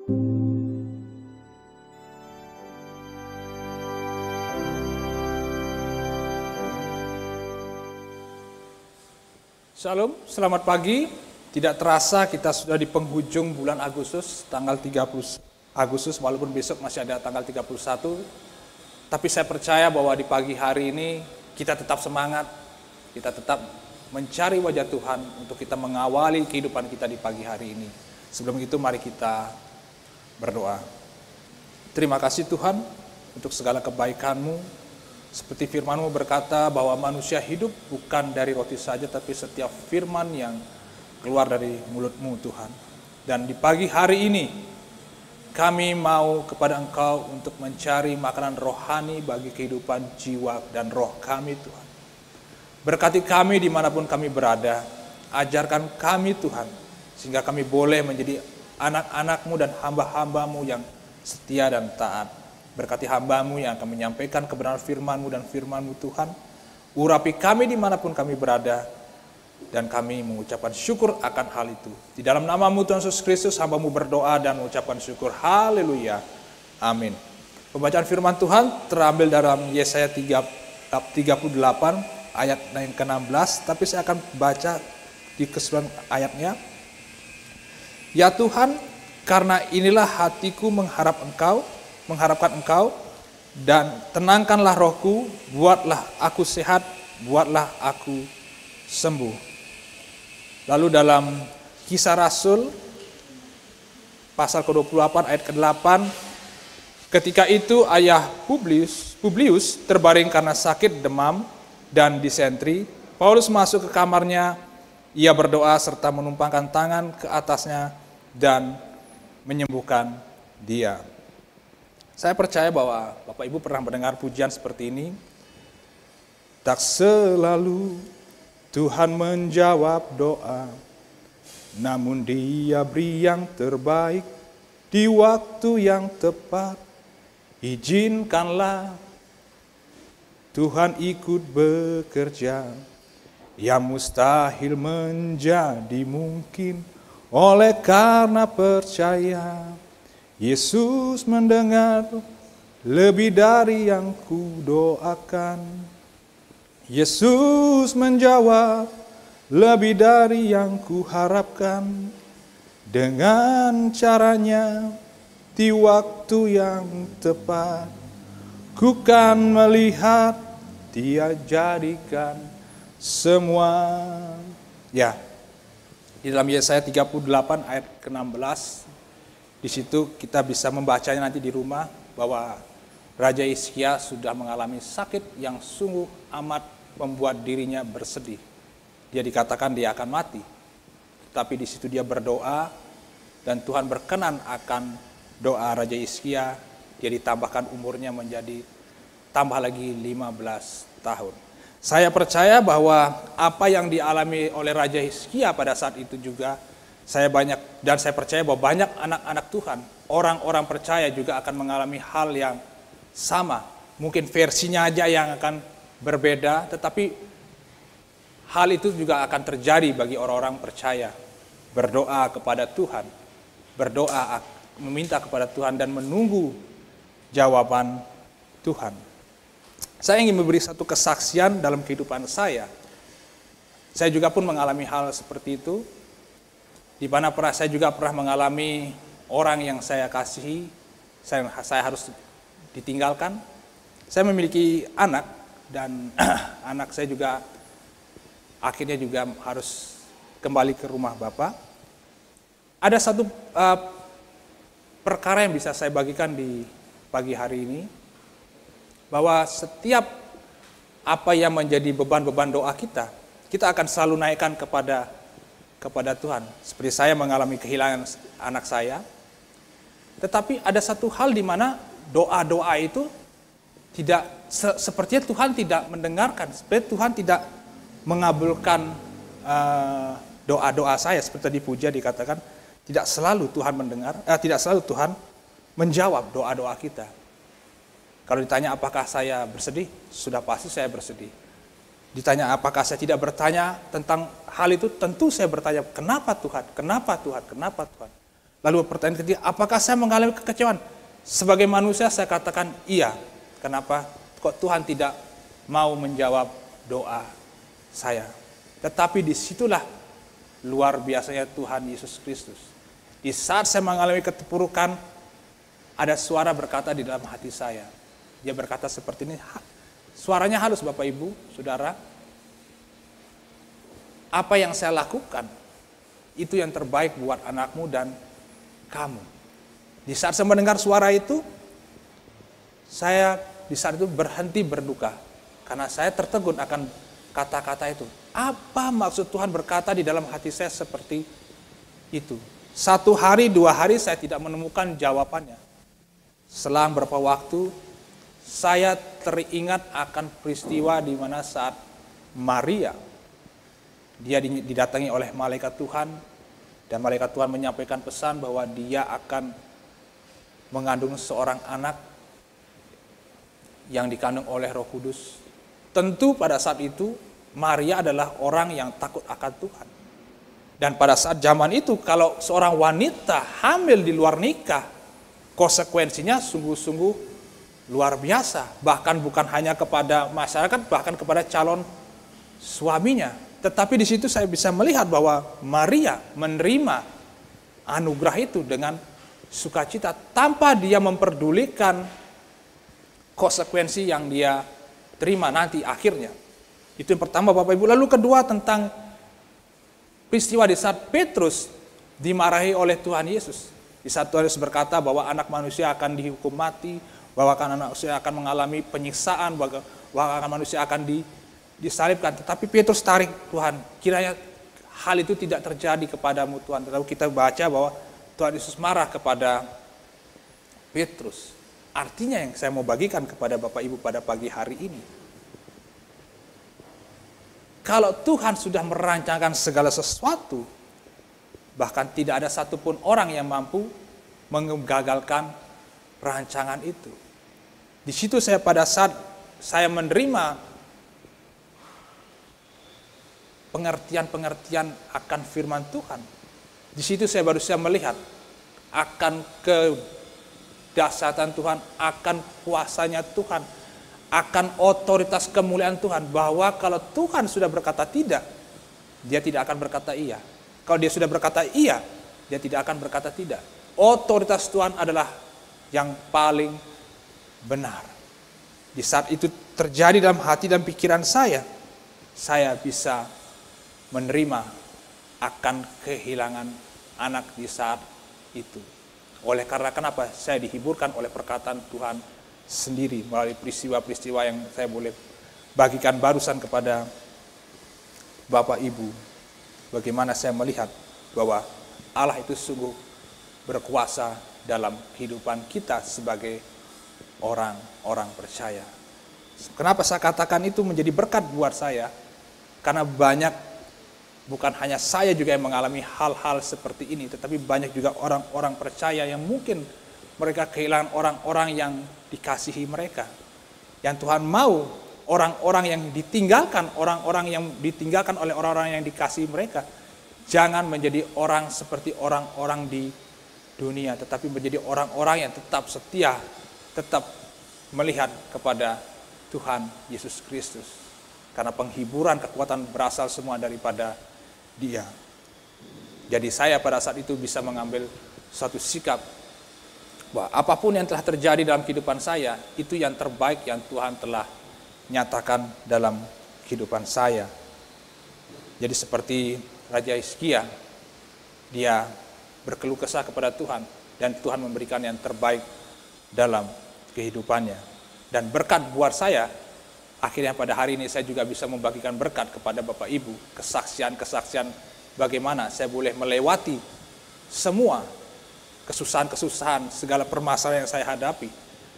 Shalom, selamat pagi. Tidak terasa kita sudah di penghujung bulan Agustus, tanggal 30 Agustus, walaupun besok masih ada tanggal 31. Tapi saya percaya bahwa di pagi hari ini kita tetap semangat, kita tetap mencari wajah Tuhan untuk kita mengawali kehidupan kita di pagi hari ini. Sebelum itu mari kita berdoa. Terima kasih Tuhan untuk segala kebaikan-Mu. Seperti firman-Mu berkata bahwa manusia hidup bukan dari roti saja, tapi setiap firman yang keluar dari mulut-Mu Tuhan. Dan di pagi hari ini, kami mau kepada Engkau untuk mencari makanan rohani bagi kehidupan jiwa dan roh kami Tuhan. Berkati kami dimanapun kami berada, ajarkan kami Tuhan, sehingga kami boleh menjadi anak-anak-Mu dan hamba-hamba-Mu yang setia dan taat. Berkati hamba-Mu yang akan menyampaikan kebenaran firman-Mu dan firman-Mu Tuhan. Urapi kami dimanapun kami berada. Dan kami mengucapkan syukur akan hal itu. Di dalam nama-Mu Tuhan Yesus Kristus, hamba-Mu berdoa dan mengucapkan syukur. Haleluya. Amin. Pembacaan firman Tuhan terambil dalam Yesaya 38 ayat yang ke-16. Tapi saya akan baca di keseluruhan ayatnya. Ya Tuhan, karena inilah hatiku mengharapkan Engkau, dan tenangkanlah rohku, buatlah aku sehat, buatlah aku sembuh. Lalu dalam Kisah Rasul, pasal ke-28 ayat ke-8, ketika itu ayah Publius terbaring karena sakit demam dan disentri. Paulus masuk ke kamarnya, ia berdoa serta menumpangkan tangan ke atasnya dan menyembuhkan dia. Saya percaya bahwa Bapak Ibu pernah mendengar pujian seperti ini. Tak selalu Tuhan menjawab doa, namun Dia beri yang terbaik di waktu yang tepat. Izinkanlah Tuhan ikut bekerja, yang mustahil menjadi mungkin oleh karena percaya. Yesus mendengar lebih dari yang kudoakan. Yesus menjawab lebih dari yang kuharapkan. Dengan caranya di waktu yang tepat, ku kan melihat Dia jadikan semua. Ya, di dalam Yesaya 38 ayat ke-16, di situ kita bisa membacanya nanti di rumah bahwa Raja Hizkia sudah mengalami sakit yang sungguh amat membuat dirinya bersedih. Dia dikatakan dia akan mati. Tapi di situ dia berdoa dan Tuhan berkenan akan doa Raja Hizkia. Dia ditambahkan umurnya menjadi tambah lagi 15 tahun. Saya percaya bahwa apa yang dialami oleh Raja Hizkia pada saat itu juga saya percaya bahwa banyak anak-anak Tuhan, orang-orang percaya juga akan mengalami hal yang sama. Mungkin versinya aja yang akan berbeda, tetapi hal itu juga akan terjadi bagi orang-orang percaya. Berdoa kepada Tuhan, berdoa meminta kepada Tuhan dan menunggu jawaban Tuhan. Saya ingin memberi satu kesaksian dalam kehidupan saya. Saya juga pun mengalami hal seperti itu. Di mana saya juga pernah mengalami orang yang saya kasihi, saya harus ditinggalkan. Saya memiliki anak dan anak saya juga akhirnya juga harus kembali ke rumah Bapak. Ada satu perkara yang bisa saya bagikan di pagi hari ini, bahwa setiap apa yang menjadi beban-beban doa kita akan selalu naikkan kepada Tuhan. Seperti saya mengalami kehilangan anak saya. Tetapi ada satu hal di mana doa-doa itu tidak sepertinya Tuhan tidak mendengarkan. Seperti Tuhan tidak mengabulkan doa-doa saya. Seperti tadi puja dikatakan tidak selalu Tuhan mendengar, tidak selalu Tuhan menjawab doa-doa kita. Kalau ditanya apakah saya bersedih, sudah pasti saya bersedih. Ditanya apakah saya tidak bertanya tentang hal itu, tentu saya bertanya, kenapa Tuhan, kenapa Tuhan, kenapa Tuhan. Lalu pertanyaan ketiga, apakah saya mengalami kekecewaan? Sebagai manusia saya katakan iya. Kenapa? Kok Tuhan tidak mau menjawab doa saya? Tetapi disitulah luar biasanya Tuhan Yesus Kristus. Di saat saya mengalami keterpurukan, ada suara berkata di dalam hati saya. Dia berkata seperti ini, suaranya halus Bapak Ibu, Saudara. Apa yang saya lakukan, itu yang terbaik buat anakmu dan kamu. Di saat saya mendengar suara itu, saya di saat itu berhenti berduka. Karena saya tertegun akan kata-kata itu. Apa maksud Tuhan berkata di dalam hati saya seperti itu? 1 hari, 2 hari saya tidak menemukan jawabannya. Selang beberapa waktu, saya teringat akan peristiwa di mana saat Maria, dia didatangi oleh malaikat Tuhan, dan malaikat Tuhan menyampaikan pesan bahwa dia akan mengandung seorang anak yang dikandung oleh Roh Kudus. Tentu pada saat itu, Maria adalah orang yang takut akan Tuhan. Dan pada saat zaman itu, kalau seorang wanita hamil di luar nikah, konsekuensinya sungguh-sungguh luar biasa. Bahkan bukan hanya kepada masyarakat, bahkan kepada calon suaminya. Tetapi di situ saya bisa melihat bahwa Maria menerima anugerah itu dengan sukacita tanpa dia memperdulikan konsekuensi yang dia terima nanti akhirnya. Itu yang pertama Bapak Ibu. Lalu kedua tentang peristiwa di saat Petrus dimarahi oleh Tuhan Yesus. Di saat Tuhan Yesus berkata bahwa anak manusia akan dihukum mati, bahwa anak manusia akan mengalami penyiksaan, bahwa anak manusia akan disalibkan. Tetapi Petrus tarik, Tuhan, kiranya hal itu tidak terjadi kepadamu Tuhan. Tetapi kita baca bahwa Tuhan Yesus marah kepada Petrus. Artinya yang saya mau bagikan kepada Bapak Ibu pada pagi hari ini, kalau Tuhan sudah merancangkan segala sesuatu, bahkan tidak ada satupun orang yang mampu menggagalkan rancangan itu. Di situ saya pada saat saya menerima pengertian-pengertian akan firman Tuhan, di situ saya baru saja melihat akan kedahsyatan Tuhan, akan kuasanya Tuhan, akan otoritas kemuliaan Tuhan, bahwa kalau Tuhan sudah berkata tidak, dia tidak akan berkata iya. Kalau dia sudah berkata iya, dia tidak akan berkata tidak. Otoritas Tuhan adalah yang paling benar. Di saat itu terjadi dalam hati dan pikiran saya bisa menerima akan kehilangan anak di saat itu. Oleh karena kenapa? Saya dihiburkan oleh perkataan Tuhan sendiri melalui peristiwa-peristiwa yang saya boleh bagikan barusan kepada Bapak Ibu. Bagaimana saya melihat bahwa Allah itu sungguh berkuasa dalam kehidupan kita sebagai orang-orang percaya. Kenapa saya katakan itu menjadi berkat buat saya? Karena banyak, bukan hanya saya juga yang mengalami hal-hal seperti ini, tetapi banyak juga orang-orang percaya yang mungkin mereka kehilangan orang-orang yang dikasihi mereka. Yang Tuhan mau orang-orang yang ditinggalkan, orang-orang yang ditinggalkan oleh orang-orang yang dikasihi mereka, jangan menjadi orang seperti orang-orang di dunia, tetapi menjadi orang-orang yang tetap setia, tetap melihat kepada Tuhan Yesus Kristus. Karena penghiburan, kekuatan berasal semua daripada Dia. Jadi saya pada saat itu bisa mengambil suatu sikap bahwa apapun yang telah terjadi dalam kehidupan saya, itu yang terbaik yang Tuhan telah nyatakan dalam kehidupan saya. Jadi seperti Raja Hizkia, dia berkeluh kesah kepada Tuhan, dan Tuhan memberikan yang terbaik dalam kehidupannya. Dan berkat buat saya, akhirnya pada hari ini saya juga bisa membagikan berkat kepada Bapak Ibu, kesaksian-kesaksian bagaimana saya boleh melewati semua kesusahan-kesusahan, segala permasalahan yang saya hadapi,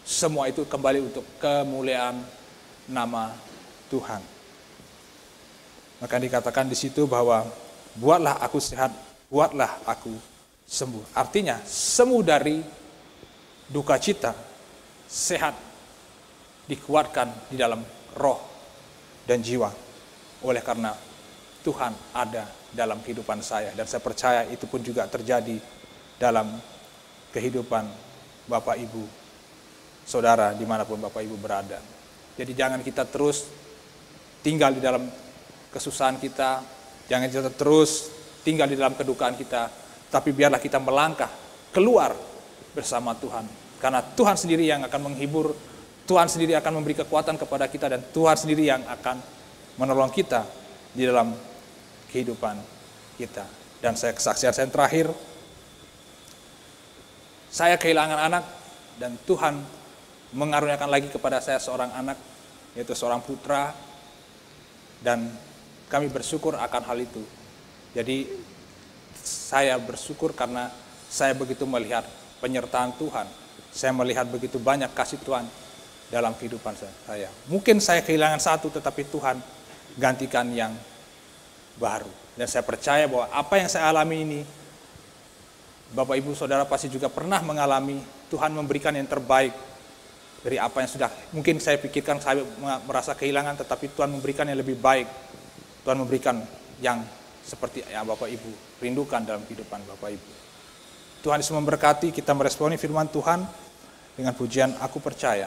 semua itu kembali untuk kemuliaan nama Tuhan. Maka dikatakan di situ bahwa buatlah aku sehat, buatlah aku sembuh. Artinya sembuh dari duka cita, sehat, dikuatkan di dalam roh dan jiwa. Oleh karena Tuhan ada dalam kehidupan saya, dan saya percaya itu pun juga terjadi dalam kehidupan Bapak Ibu, saudara dimanapun Bapak Ibu berada. Jadi jangan kita terus tinggal di dalam kesusahan kita, jangan kita terus tinggal di dalam kedukaan kita, tapi biarlah kita melangkah keluar bersama Tuhan. Karena Tuhan sendiri yang akan menghibur, Tuhan sendiri akan memberi kekuatan kepada kita, dan Tuhan sendiri yang akan menolong kita di dalam kehidupan kita. Dan kesaksian saya terakhir, saya kehilangan anak, dan Tuhan mengaruniakan lagi kepada saya seorang anak, yaitu seorang putra, dan kami bersyukur akan hal itu. Jadi saya bersyukur karena saya begitu melihat penyertaan Tuhan, saya melihat begitu banyak kasih Tuhan dalam kehidupan saya. Mungkin saya kehilangan satu, tetapi Tuhan gantikan yang baru. Dan saya percaya bahwa apa yang saya alami ini, Bapak Ibu Saudara pasti juga pernah mengalami. Tuhan memberikan yang terbaik dari apa yang sudah mungkin saya pikirkan, saya merasa kehilangan, tetapi Tuhan memberikan yang lebih baik. Tuhan memberikan yang seperti yang Bapak Ibu rindukan dalam kehidupan Bapak Ibu. Tuhan Yesus memberkati. Kita meresponi firman Tuhan dengan pujian Aku Percaya.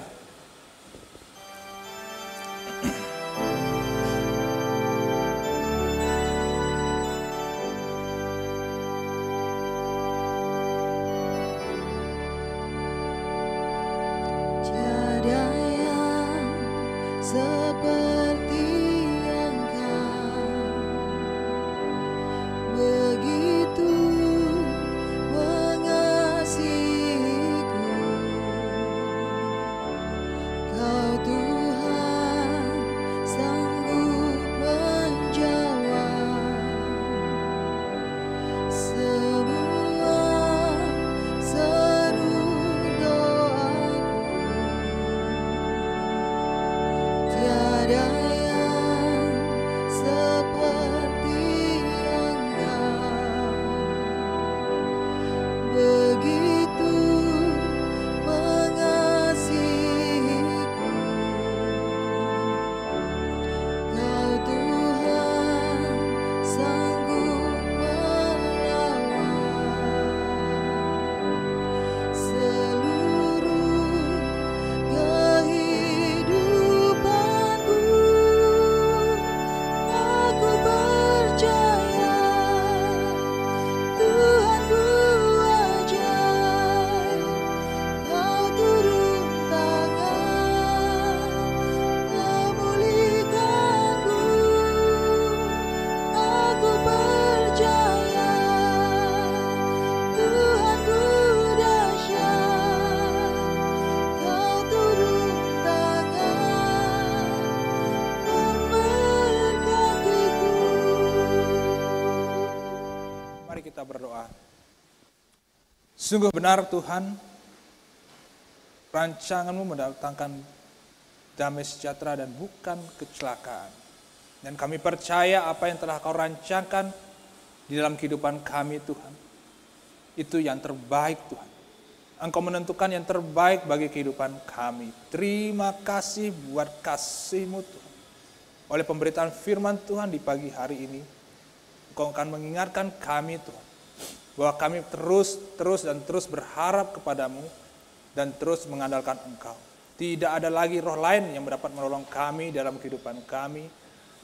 Sungguh benar Tuhan, rancangan-Mu mendatangkan damai sejahtera dan bukan kecelakaan. Dan kami percaya apa yang telah Kau rancangkan di dalam kehidupan kami Tuhan, itu yang terbaik Tuhan. Engkau menentukan yang terbaik bagi kehidupan kami. Terima kasih buat kasih-Mu Tuhan. Oleh pemberitaan firman Tuhan di pagi hari ini, Engkau akan mengingatkan kami Tuhan, bahwa kami terus berharap kepadamu dan terus mengandalkan Engkau. Tidak ada lagi roh lain yang dapat menolong kami dalam kehidupan kami.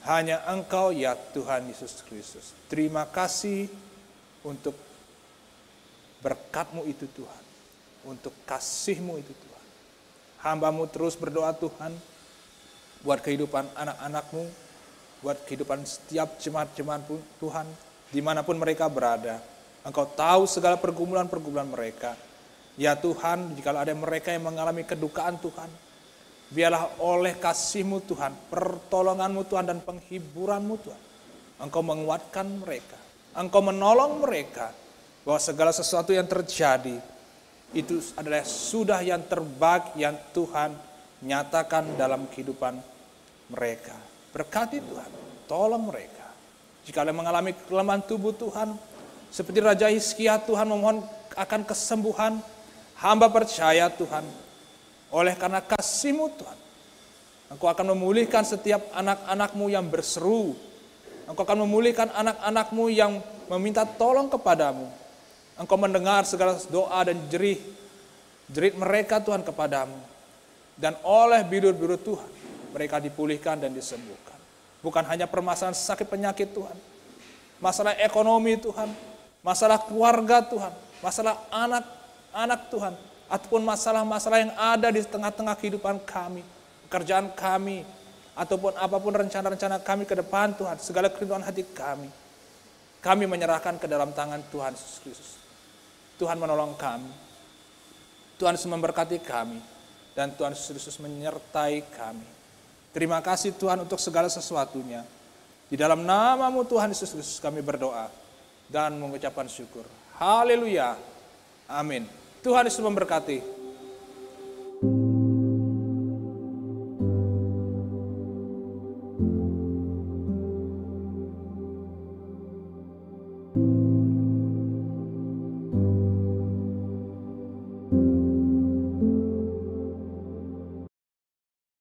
Hanya Engkau ya Tuhan Yesus Kristus. Terima kasih untuk berkat-Mu itu Tuhan. Untuk kasih-Mu itu Tuhan. Hamba-Mu terus berdoa Tuhan, buat kehidupan anak-anak-Mu, buat kehidupan setiap jemaat-jemaat Tuhan, dimanapun mereka berada. Engkau tahu segala pergumulan-pergumulan mereka. Ya Tuhan, jika ada mereka yang mengalami kedukaan Tuhan, biarlah oleh kasih-Mu Tuhan, pertolongan-Mu Tuhan, dan penghiburan-Mu Tuhan, Engkau menguatkan mereka. Engkau menolong mereka, bahwa segala sesuatu yang terjadi, itu adalah sudah yang terbaik yang Tuhan nyatakan dalam kehidupan mereka. Berkati Tuhan, tolong mereka. Jika ada mengalami kelemahan tubuh Tuhan, seperti Raja Hizkia Tuhan memohon akan kesembuhan, hamba percaya Tuhan, oleh karena kasih-Mu Tuhan, Engkau akan memulihkan setiap anak-anak-Mu yang berseru. Engkau akan memulihkan anak-anak-Mu yang meminta tolong kepadamu. Engkau mendengar segala doa dan jerit mereka Tuhan kepadamu. Dan oleh bidur-bidur Tuhan, mereka dipulihkan dan disembuhkan. Bukan hanya permasalahan sakit penyakit Tuhan, masalah ekonomi Tuhan, masalah keluarga Tuhan, masalah anak Tuhan, ataupun masalah-masalah yang ada di tengah-tengah kehidupan kami, pekerjaan kami, ataupun apapun rencana-rencana kami ke depan Tuhan, segala kerinduan hati kami menyerahkan ke dalam tangan Tuhan Yesus Kristus. Tuhan menolong kami, Tuhan Yesus memberkati kami, dan Tuhan Yesus Kristus menyertai kami. Terima kasih Tuhan untuk segala sesuatunya. Di dalam nama-Mu Tuhan Yesus Kristus kami berdoa dan mengucapkan syukur. Haleluya. Amin. Tuhan Yesus memberkati.